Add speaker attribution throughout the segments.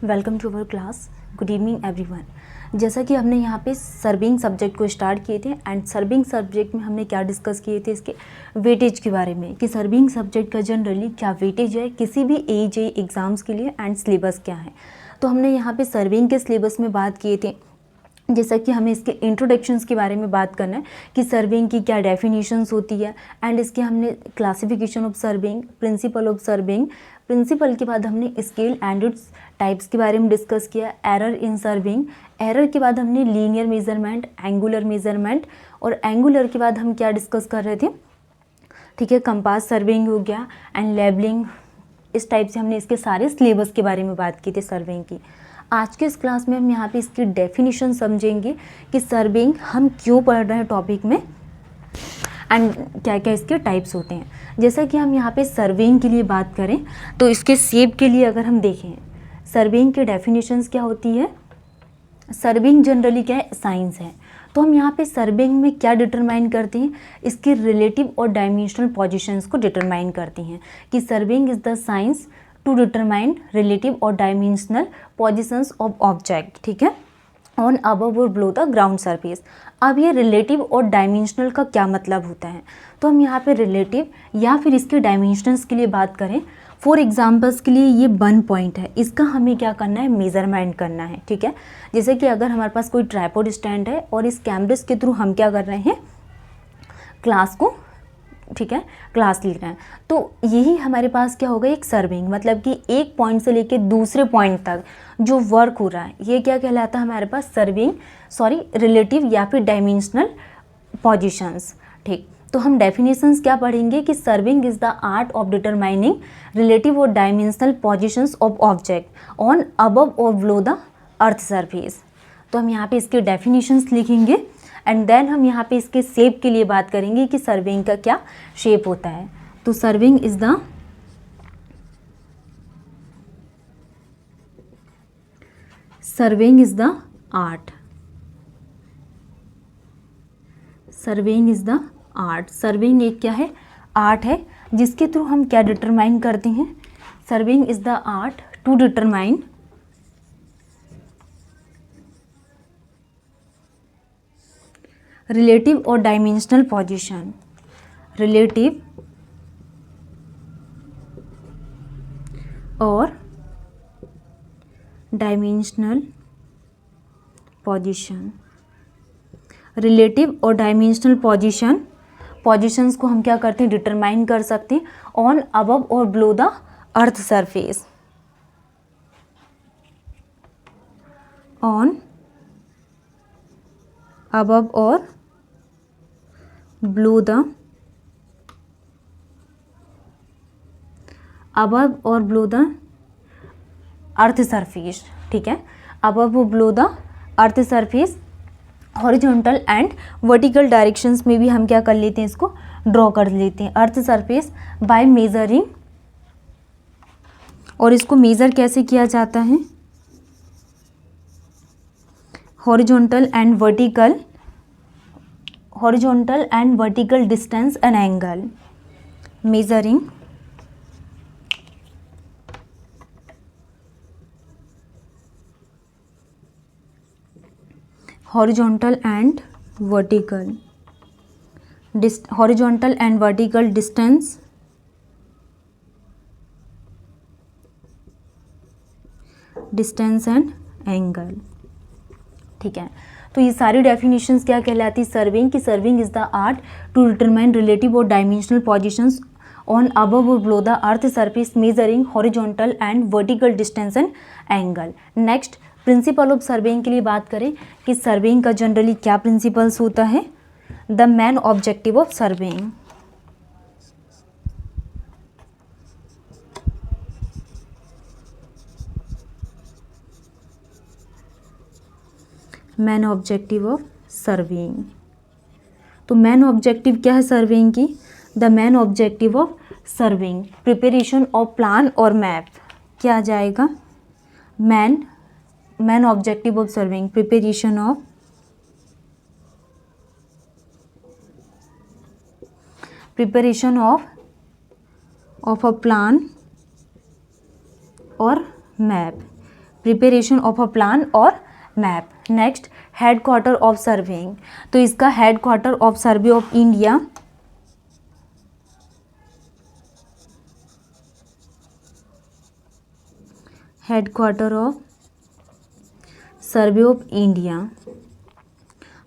Speaker 1: Welcome to our class. Good evening everyone. जैसा कि हमने यहाँ पे सर्विंग सब्जेक्ट को स्टार्ट किए थे एंड सर्विंग सब्जेक्ट में हमने क्या डिस्कस किए थे, इसके वेटेज के बारे में कि सर्विंग सब्जेक्ट का जनरली क्या वेटेज है किसी भी AJE एग्ज़ाम्स के लिए एंड सिलेबस क्या है। तो हमने यहाँ पे सर्विंग के सिलेबस में बात किए थे, जैसा कि हमें इसके इंट्रोडक्शंस के बारे में बात करना है कि सर्विंग की क्या डेफिनेशंस होती है एंड इसके हमने classification of surveying, principle of surveying, principle के बाद हमने स्केल एंड इट्स टाइप्स के बारे में डिस्कस किया, एरर इन सर्विंग, एरर के बाद हमने लीनियर मेजरमेंट, एंगुलर मेजरमेंट और एंगुलर के बाद हम क्या डिस्कस कर रहे थे, ठीक है, कंपास सर्विंग हो गया एंड लेबलिंग। इस टाइप से हमने इसके सारे सिलेबस के बारे में बात की थी सर्विंग की। आज के इस क्लास में हम यहाँ पे इसकी डेफिनेशन समझेंगे कि सर्विंग हम क्यों पढ़ रहे हैं टॉपिक में एंड क्या क्या इसके टाइप्स होते हैं। जैसा कि हम यहाँ पे सर्विंग के लिए बात करें तो इसके शेप के लिए अगर हम देखें सर्विंग के डेफिनेशंस क्या होती है। सर्विंग जनरली क्या है, साइंस है। तो हम यहाँ पे सर्विंग में क्या डिटरमाइन करते हैं, इसके रिलेटिव और डायमेंशनल पोजीशंस को डिटरमाइन करती हैं कि surveying is the science to determine relative और डायमेंशनल पोजीशंस ऑफ ऑब्जेक्ट, ठीक है, ऑन अबव और बिलो द ग्राउंड सरफेस। अब ये रिलेटिव और डायमेंशनल का क्या मतलब होता है, तो हम यहाँ पे रिलेटिव या फिर इसके डायमेंशंस के लिए बात करें। फॉर एग्जांपल्स के लिए ये 1 पॉइंट है, इसका हमें क्या करना है, मेजरमेंट करना है, ठीक है। जैसे कि अगर हमारे पास कोई ट्राइपॉड स्टैंड है और इस कैमरेस के थ्रू हम क्या कर रहे हैं, क्लास को, ठीक है, क्लास ले रहे हैं, तो यही हमारे पास क्या होगा, एक सर्विंग, मतलब कि एक पॉइंट से लेके दूसरे पॉइंट तक जो वर्क हो रहा है ये क्या कहलाता है हमारे पास, सर्विंग, रिलेटिव या फिर डायमेंशनल पोजीशंस, ठीक। तो हम डेफिनेशंस क्या पढ़ेंगे कि surveying is the art of determining relative और dimensional positions of object on above और बिलो द अर्थ सरफेस। तो हम यहाँ पे इसके डेफिनेशंस लिखेंगे एंड देन हम यहाँ पे इसके शेप के लिए बात करेंगे कि सर्विंग का क्या शेप होता है। तो serving is the art, serving is the art. Serving एक क्या है, आर्ट है जिसके थ्रू हम क्या डिटरमाइन करते हैं। Surveying is the art to determine relative और डायमेंशनल पोजीशन, रिलेटिव और डायमेंशनल पोजीशन। रिलेटिव और डायमेंशनल पोजीशंस को हम क्या करते हैं, डिटरमाइन कर सकते हैं ऑन अबव और below the earth surface, on above और बिलो द अर्थ सरफेस, ठीक है, अबव और below the earth surface. Horizontal and vertical directions में भी हम क्या कर लेते हैं, इसको ड्रॉ कर लेते हैं अर्थ सरफेस बाय मेजरिंग। और इसको मेजर कैसे किया जाता है, horizontal and vertical distance and angle, measuring horizontal and vertical distance and angle, ठीक है। तो ये सारी डेफिनेशंस क्या कहलाती है, सर्विंग की surveying is the art to determine relative और डायमेंशनल पोजीशंस ऑन अबव और below the earth surface measuring horizontal and vertical distance and angle. Next principle of surveying के लिए बात करें कि सर्विंग का जनरली क्या प्रिंसिपल्स होता है। The main objective of surveying, main objective of surveying. तो मेन ऑब्जेक्टिव क्या है सर्विंग की, the main objective of surveying preparation of plan और मैप, क्या आ जाएगा, main objective of surveying preparation of a plan और map, preparation of a plan और map. Next, headquarter of surveying, तो इसका headquarter of survey of India, headquarter of survey of India,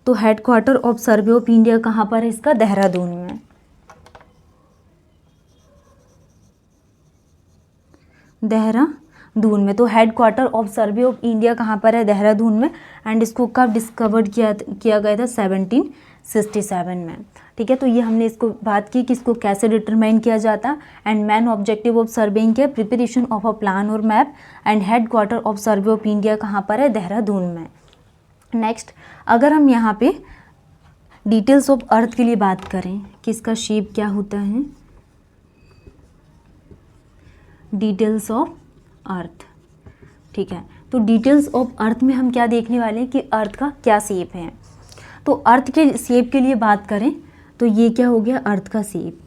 Speaker 1: तो head quarter of survey of India कहाँ पर है इसका? देहरादून में। देहरादून में, तो head quarter of survey of India कहाँ पर है? देहरादून में। एंड इसको कब डिस्कवर्ड किया गया था? 1767 में। ठीक है, तो ये हमने इसको बात की कि इसको कैसे डिटरमाइन किया जाता। And main objective of surveying के प्रिपरेशन ऑफ अ प्लान और map. And head quarter of survey of India कहाँ पर है? देहरादून में। नेक्स्ट, अगर हम यहाँ पे डिटेल्स ऑफ अर्थ के लिए बात करें कि इसका शेप क्या होता है, डिटेल्स ऑफ अर्थ। ठीक है, तो डिटेल्स ऑफ अर्थ में हम क्या देखने वाले हैं कि अर्थ का क्या शेप है। तो अर्थ के शेप के लिए बात करें तो ये क्या हो गया? अर्थ का शेप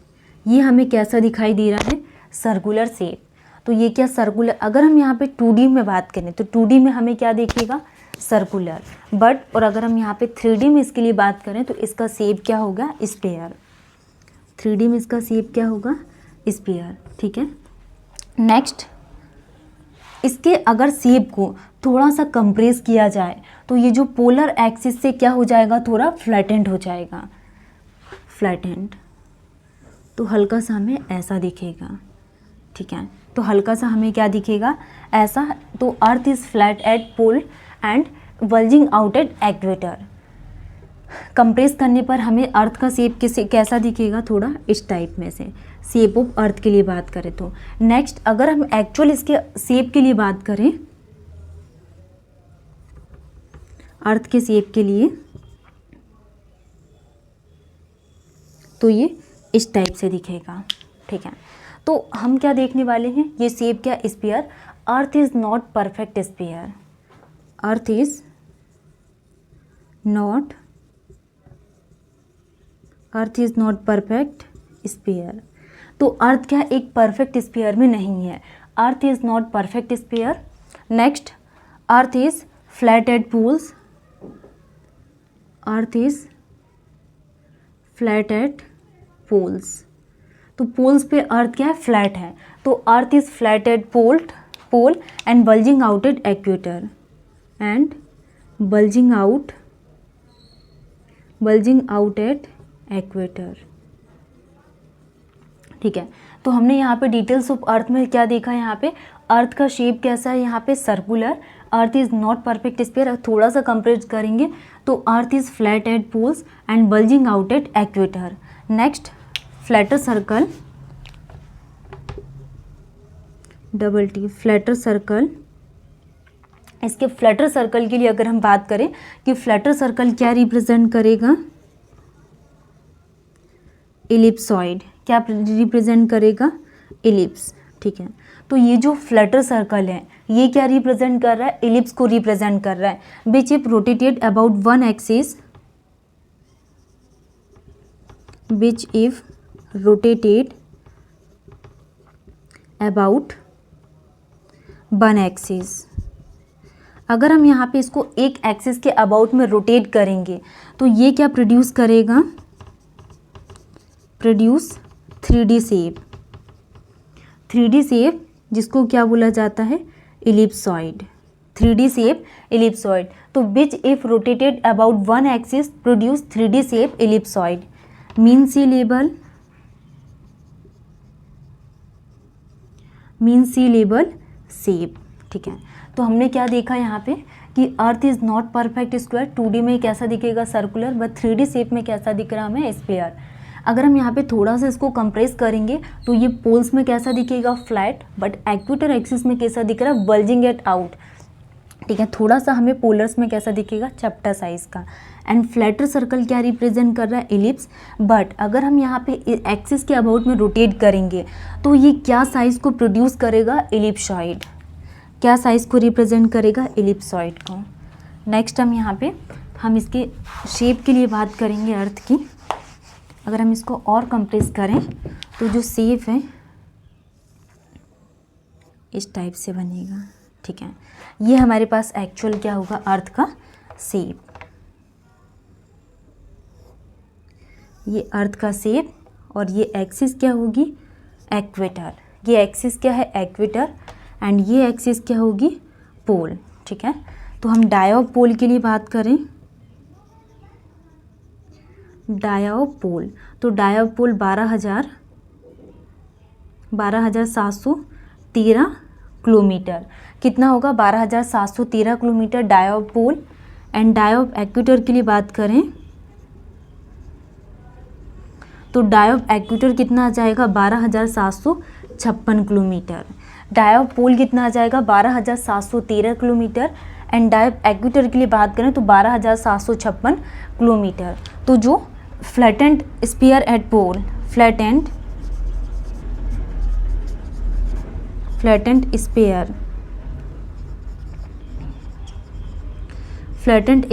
Speaker 1: ये हमें कैसा दिखाई दे रहा है? Circular shape. तो ये क्या सर्कुलर, अगर हम यहाँ पे 2D में बात करें तो 2D में हमें क्या देखेगा? सर्कुलर। बट और अगर हम यहाँ पे 3D में इसके लिए बात करें तो इसका शेप क्या होगा? स्फीयर। 3D में इसका शेप क्या होगा? स्फीयर। ठीक है, नेक्स्ट, इसके अगर शेप को थोड़ा सा कंप्रेस किया जाए तो ये जो पोलर एक्सिस से क्या हो जाएगा? थोड़ा फ्लैटेंड हो जाएगा। फ्लैटेंड, तो हल्का सा हमें ऐसा दिखेगा। ठीक है, तो हल्का सा हमें क्या दिखेगा? ऐसा। तो earth is flat at pole and bulging out at equator. Compress करने पर हमें अर्थ का शेप कैसा दिखेगा? थोड़ा इस टाइप में से, शेप ऑफ अर्थ के लिए बात करें तो। नेक्स्ट, अगर हम एक्चुअल इसके शेप के लिए बात करें, अर्थ के शेप के लिए, तो ये इस टाइप से दिखेगा। ठीक है, तो हम क्या देखने वाले हैं? ये शेप क्या? Sphere. Earth is not perfect sphere. Earth is not perfect sphere. तो अर्थ क्या एक परफेक्ट स्फीयर में नहीं है। Earth is not perfect sphere. Next, earth is flat at poles. Earth is flat at poles. तो poles पे earth क्या है? फ्लैट है। तो earth is flat at pole and bulging out at equator. And bulging out at equator. ठीक है, तो हमने यहाँ पे डिटेल्स ऑफ अर्थ में क्या देखा? यहाँ पे अर्थ का शेप कैसा है? यहाँ पे circular. Earth is not perfect sphere. थोड़ा सा कंपेयर करेंगे तो earth is flat at poles and bulging out at equator. Next, flatter circle, double T, flatter circle. इसके फ्लैटर सर्कल के लिए अगर हम बात करें कि फ्लैटर सर्कल क्या रिप्रेजेंट करेगा? इलिप्सॉइड। क्या रिप्रेजेंट करेगा? इलिप्स। ठीक है, तो ये जो फ्लैटर सर्कल है ये क्या रिप्रेजेंट कर रहा है? इलिप्स को रिप्रेजेंट कर रहा है। विच if rotated about one axis, which if rotated about one axis. अगर हम यहाँ पे इसको एक एक्सिस के अबाउट में रोटेट करेंगे तो ये क्या प्रोड्यूस करेगा? Produce 3D shape. 3D shape जिसको क्या बोला जाता है? इलिप्सॉइड। 3D shape ellipsoid. तो which if rotated about one axis produce 3D shape ellipsoid. Mean sea level shape. ठीक है, तो हमने क्या देखा यहाँ पे कि earth is not perfect square. 2D में कैसा दिखेगा? सर्कुलर। बट 3D शेप में कैसा दिख रहा हमें? स्फीयर। अगर हम यहाँ पे थोड़ा सा इसको कंप्रेस करेंगे तो ये पोल्स में कैसा दिखेगा? फ्लैट। बट इक्वेटर एक्सिस में कैसा दिख रहा है? Bulging it out. ठीक है, थोड़ा सा हमें पोलर्स में कैसा दिखेगा? चपटा साइज का। एंड फ्लैटर सर्कल क्या रिप्रेजेंट कर रहा है? इलिप्स। बट अगर हम यहाँ पे एक्सिस के अबाउट में रोटेट करेंगे तो ये क्या साइज को प्रोड्यूस करेगा? इलिप्सॉइड। क्या साइज को रिप्रेजेंट करेगा? इलिप्सॉइड को। नेक्स्ट हम इसके शेप के लिए बात करेंगे अर्थ की। अगर हम इसको और कंप्रेस करें तो जो शेप है इस टाइप से बनेगा। ठीक है। ये हमारे पास एक्चुअल क्या होगा, अर्थ का शेप, ये अर्थ का शेप, और ये एक्सिस क्या होगी, इक्वेटर। ये एक्सिस क्या है, इक्वेटर, एंड ये एक्सिस क्या होगी, पोल, ठीक है। तो हम डायोपोल के लिए बात करें, डायोपोल, तो डायोपोल 12,713 किलोमीटर, कितना होगा, 12,713 किलोमीटर डायोपोल। एंड डायोप इक्वेटर के लिए बात करें तो डायोप इक्वेटर कितना आ जाएगा, 12,756 किलोमीटर। डायोपोल कितना आ जाएगा, 12,713 किलोमीटर। एंड डायोप इक्वेटर के लिए बात करें तो 12,756 किलोमीटर। तो जो flattened sphere at pole, flattened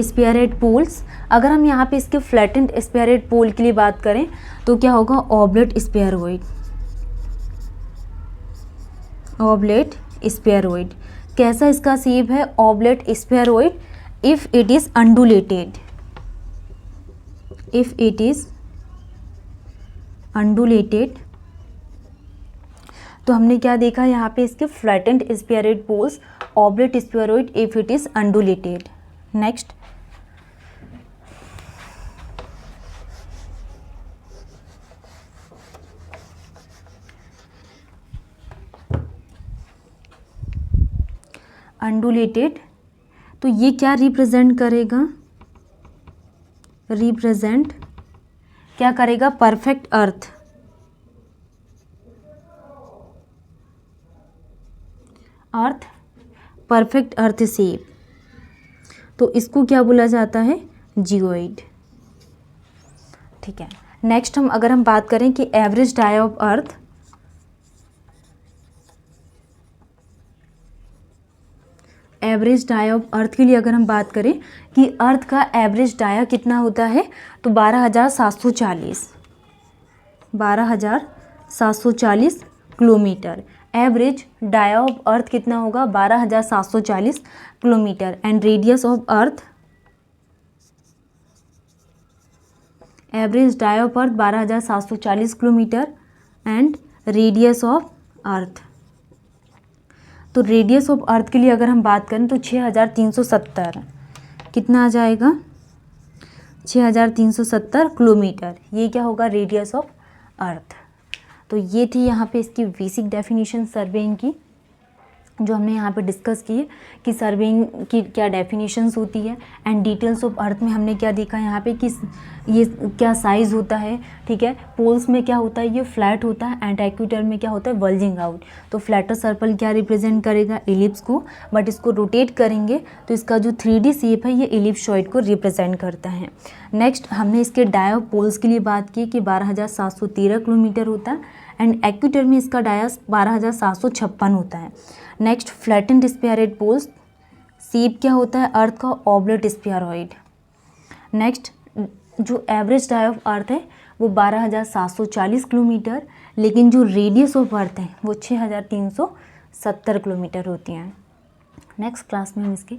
Speaker 1: sphere at poles, अगर हम यहाँ पे इसके फ्लैटेंड स्फीयर एट पोल के लिए बात करें तो क्या होगा, ऑब्लेट स्फीयरॉइड। कैसा इसका शेप है, oblate spheroid, if it is undulated. तो हमने क्या देखा यहाँ पे, इसके flattened spheroid poles, oblate spheroid if it is undulated. Next, undulated, तो ये क्या रिप्रेजेंट करेगा, क्या करेगा, perfect earth, perfect earth shape. तो इसको क्या बोला जाता है, जियोइड, ठीक है। नेक्स्ट अगर हम बात करें कि average dia of earth, average dia of earth के लिए अगर हम बात करें कि अर्थ का एवरेज डाया कितना होता है, तो 12,740 kilometre. Average dia of earth कितना होगा, 12,740 kilometre. And radius of earth, average dia of earth 12,740 kilometre. And radius of earth, तो रेडियस ऑफ अर्थ के लिए अगर हम बात करें तो 6,370, कितना आ जाएगा, 6,370 किलोमीटर। ये क्या होगा, रेडियस ऑफ अर्थ। तो ये थी यहाँ पे इसकी बेसिक डेफिनेशन सर्वेइंग की, जो हमने यहाँ पे डिस्कस की है कि सर्वेइंग की क्या डेफिनेशंस होती है। एंड डिटेल्स ऑफ अर्थ में हमने क्या देखा यहाँ पे कि ये क्या साइज़ होता है, ठीक है। पोल्स में क्या होता है, ये फ्लैट होता है। एंड इक्वेटर में क्या होता है, बल्जिंग आउट। तो फ्लैटर सर्कल क्या रिप्रेजेंट करेगा, एलिप्स को, बट इसको रोटेट करेंगे तो इसका जो 3D शेप है ये एलिप्सॉइड को रिप्रेजेंट करता है। नेक्स्ट हमने इसके डायोपोल्स के लिए बात की कि 12,713 किलोमीटर होता है। एंड इक्वेटर में इसका डाया 12,756 होता है। Next flattened spheroid poles, shape क्या होता है अर्थ का, ऑब्लेट स्फीयरॉइड। नेक्स्ट जो एवरेज डाया ऑफ अर्थ है वो 12,740 किलोमीटर, लेकिन जो रेडियस ऑफ अर्थ है वो 6,370 किलोमीटर होती हैं। नेक्स्ट क्लास में हम इसके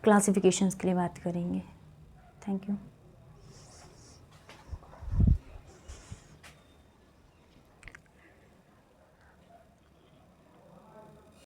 Speaker 1: क्लासिफिकेशंस के लिए बात करेंगे। Thank you.